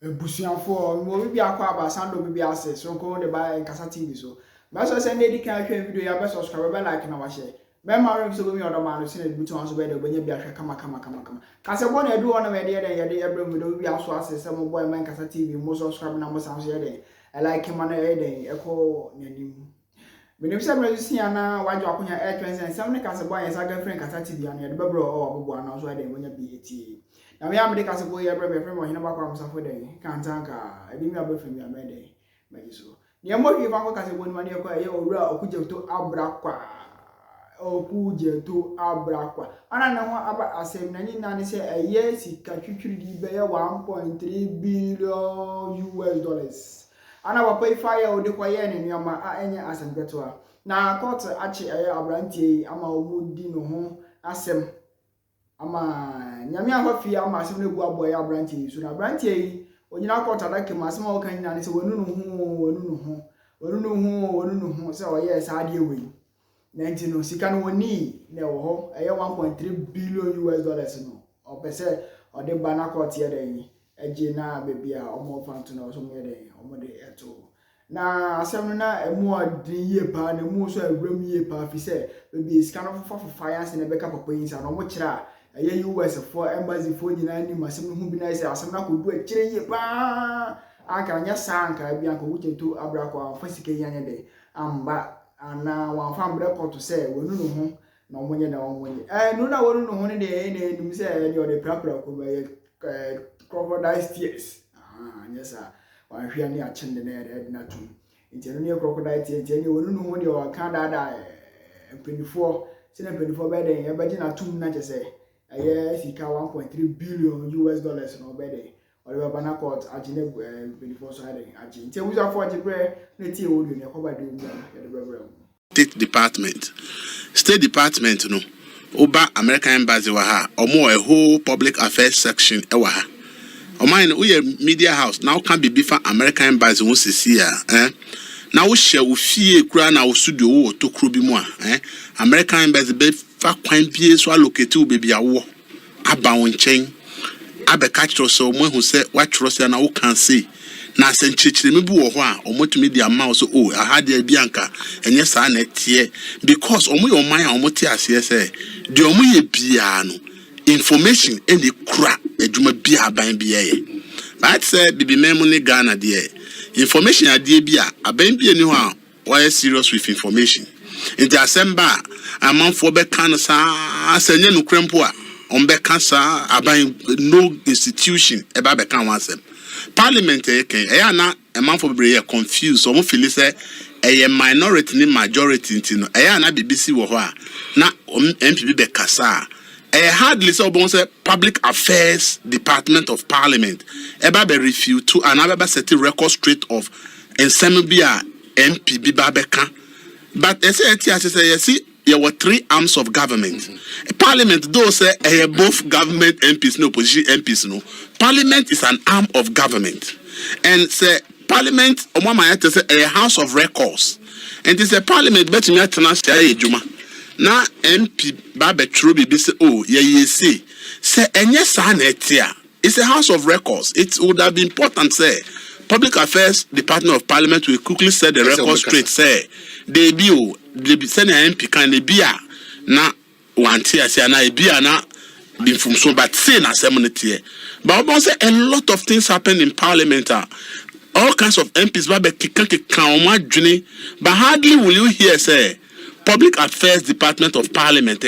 busuafo mo bi akwa abasando bi ase so ko de ba nkasa TV so ba so se na di kan hwe video ya ba subscribe ba like na wa share be ma ro so go mi odo ma no se na butu an so be de onya bi ahwe kama ka se bo na edu ona me de ye ebra video bi aso ase se mo boy man nkasa TV mo subscribe na mo san so ye de like ma na ye de e ko nanim benim se mra si ana wajo akonya e twensen se me ka se boy sa girlfriend nkasa TV an ye de bebro o abobo ana so ye de onya bi eti na me am de ka se boy ye bra be friend mo hina ba kwa msafo de kan tanka edi mi abefri mi amede maji so ne mo hwi fa ko ka se boy ma ne ko ye owura Okudzeto abrakwa Okudzeto abrakwa ana na ho aba asem na nyina ne se eye sika twitwiri di be ye 1.3 billion US dollars ana wa pay fire o de ko ye ne nyoma a enye asem geto a na court achi eye abrantie ama omudi no ho asem ama nyame afafi ama asem na gu aboy abrantie so na abrantie yi onyina court adake masem o kan nyina ne se wonu no ho se o ye sa ade we 90 no sika no woni na wo ho eye 1.3 billion US dollars no o pese o de bana court ye den eje na bebia o mo fanto na so mo ye den o mo de eto na asem na emu odin ye pa na mu so awram ye pa fi se bebi sika no for finance na beka papa yin sa no mo kira eye US for embassy for nyina ni masem no hu bi na se asem na ko du akire ye pa aka nya sanka bia ko Okudzeto abrakwa fasike yanya de amba ana wan fam record to say wonu no ho na omonye na omonye no na wonu no ho ne de na enim say de o de prapra ko be crocodile tears nyesa wan hwia ne a chende na de na tum nti no ne crocodile tears nti ne wonu no ho de o kan da penifo se na penifo be de e be na tum na che say eye sika 1.3 billion US dollars no be de or bana court agine penifo so ade agine nti we for jibre na tie wo ne ko ba de State Department no oba American Embassy wa ha omo a whole public affairs section e wa ha oman we media house now can be for American Embassy won sisi na wo hye wo fie kura na wo studio wo to kro bi mu American Embassy be fa kwan bie so allocate wo bebi awo aba won chen abeka kiro so mo hu se wa kiro se na wo kan say na senchichire me bi wo ho a omotumi di ama so ahade bi anka enye sa na tie because omo yo man a omoti ase se de omo ye bia no information any kura adwuma bia aban bia ye but say bibi memu ne Ghana de information ade bia aban bia ni ho a why serious with information in the assembly amanfo be kan sa asanye no krempo a on be kan sa aban no institution e ba be kan wansem Parliament na a man for be confused so mo feel say a minority ni majority ntino na BBC wo ho a na MPP be kasa hardly so bon say Public Affairs Department of Parliament eba be refute to another set record straight of ensembia MPP ba be kan but say yes there were 3 arms of government. Parliament though say both government MPs no opposition MPs no. Parliament is an arm of government. And say Parliament say a house of records. And it's a Parliament bet me atena say ejuma. Na MP ba betro bi say say enye sa na etia. It's a house of records. It would have been important say Public Affairs Department of Parliament will quickly set the record straight say they be send MP can be na wanti ase na e bia na be from so but say na semonity but we say a lot of things happen in Parliament all kinds of MPs ba be kikan adwene but hardly will you hear say Public Affairs Department of Parliament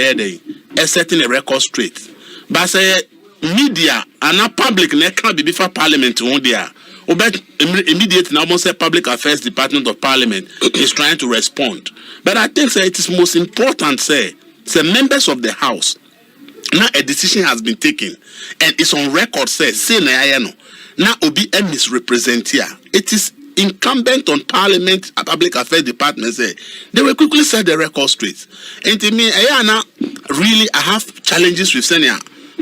setting a record straight but say media and public na can be before Parliament one there immediately now say Public Affairs Department of Parliament is trying to respond. But I think it is most important say members of the House now a decision has been taken and it's on record say na now obi misrepresent here. It is incumbent on Parliament and Public Affairs Department say they will quickly set the record straight. And to me really I have challenges with senior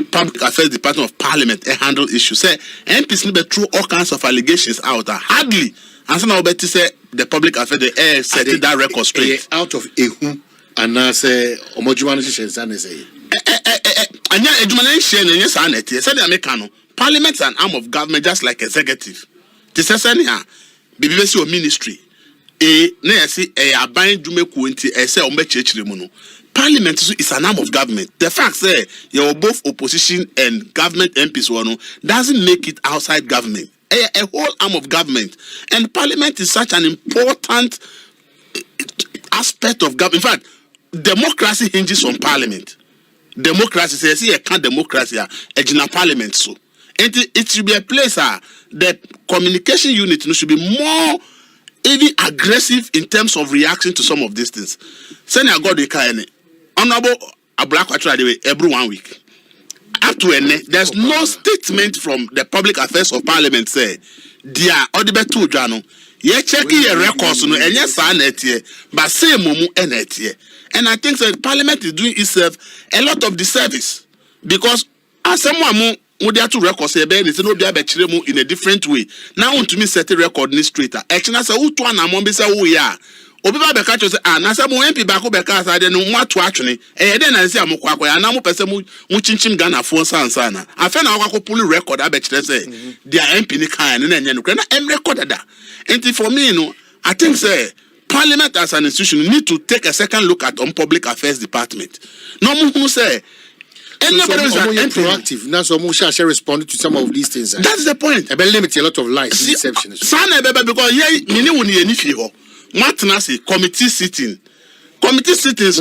Public Affairs Department of Parliament handle issues. Say MPs need to throw all kinds of allegations out. Hardly, and so now better say the Public Affairs set that record straight. Out of who and now say omojumanisha say. Anya edumanisha na yes anet. Say the Americano Parliament is an arm of government just like executive. This is a BBC ministry. Parliament is an arm of government. The fact that you're both opposition and government MPs doesn't make it outside government. A whole arm of government. And Parliament is such an important aspect of government. In fact, democracy hinges on Parliament. Democracy says, "I can't democracy a Parliament." So it should be a place the communication unit should be more even aggressive in terms of reaction to some of these things. Senior God Honorable Abrakwatra every 1 week. Up to there's no statement from the Public Affairs of Parliament say, "Dear Odibetu Jano, ye checking your records no and yes but say mumu enetie." And I think that Parliament is doing itself a lot of disservice because as someone would have to record say ben is no be abechiremu in a different way. Now to me set a record straight. Echina say who to na mo be say who ya. Obi ba be catch say na say mo MP ba ko be ka say no mo ato atwene. E dey na say amokwa akwa na mo pese mo chinchim Ghana fo sansa na. Afa na akwa pull record abechire say their MP ni kan na enye no kra na em record da. And for me no I think say Parliament as an institution need to take a second look at on Public Affairs Department. No who say anybody is proactive. Now, so Musha shall respond to some of these things. That's the point. I limit a lot of lies and deception. Sana because committee sitting. Committee sittings.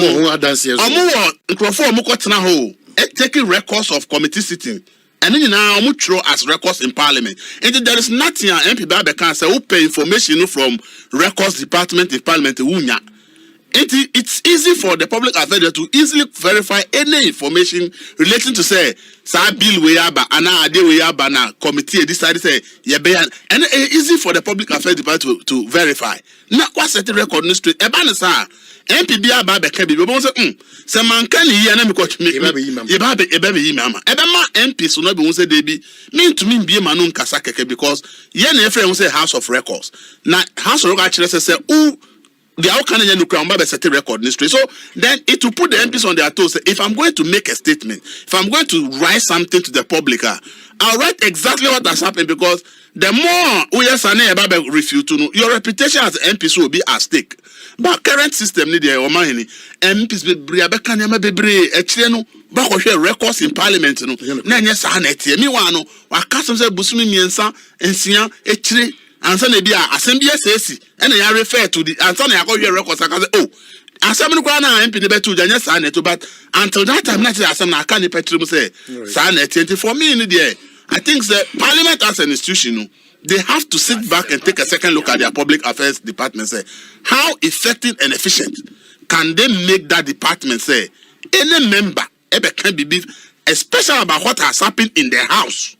Taking records of committee sitting. And then now throw as records in Parliament. And there is nothing MP Babe can say who pay information from records department in Parliament. It's easy for the Public Affairs to easily verify any information relating to say bill we are ana ade we are na committee decided say and it's easy for the Public Affairs Department to verify. Now what's the record no straight sa MP bia ba be ka bi bo say man kan yi na me ko me e ba be yi mama e be ma MP so no be won say dey bi me to me bia ma no nkasa keke because ye na efre won say House of Records na House of Records actually say who the outcome in the set a record history. So then it will put the MPs on their toes. If I'm going to make a statement, if I'm going to write something to the public, I'll write exactly what has happened because the more we refuse to know, your reputation as MPs will be at stake. But current system need MPs be records in Parliament. And so maybe assembly says and I refer to the and so I got your records. I can say, assembly MP betu janya sanet, but until that time not assembly I can't petrum say sanet. For me in the I think the Parliament as an institution, they have to sit back and take a second look at their Public Affairs Department. Say how effective and efficient can they make that department say any member ever can be especially about what has happened in their house.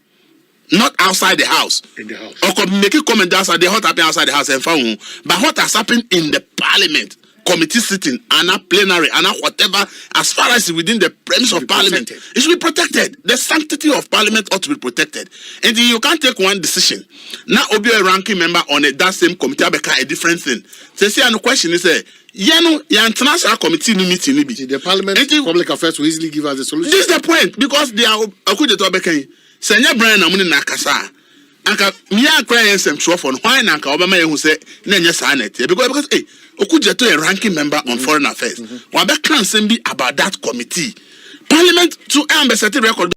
Not outside the house. In the house. Or make a comment outside the what happened outside the house and found. But what has happened in the Parliament, committee sitting, and a plenary, and a whatever, as far as within the premise of Parliament, it should be protected. The sanctity of Parliament ought to be protected. And you can't take one decision. Now, be a ranking member on that same committee, a different thing. So, see, and the question is, international committee meeting. The Parliament Public Affairs will easily give us the solution. This is the point, because they are Okudzeto. Senya Brian Amuni Nakasa. Anka Mia cry some for why Nanka Obama who say Nanya Sanet because Okudzeto a ranking member on foreign affairs. Wabeka can be about that committee. Parliament to ambassador record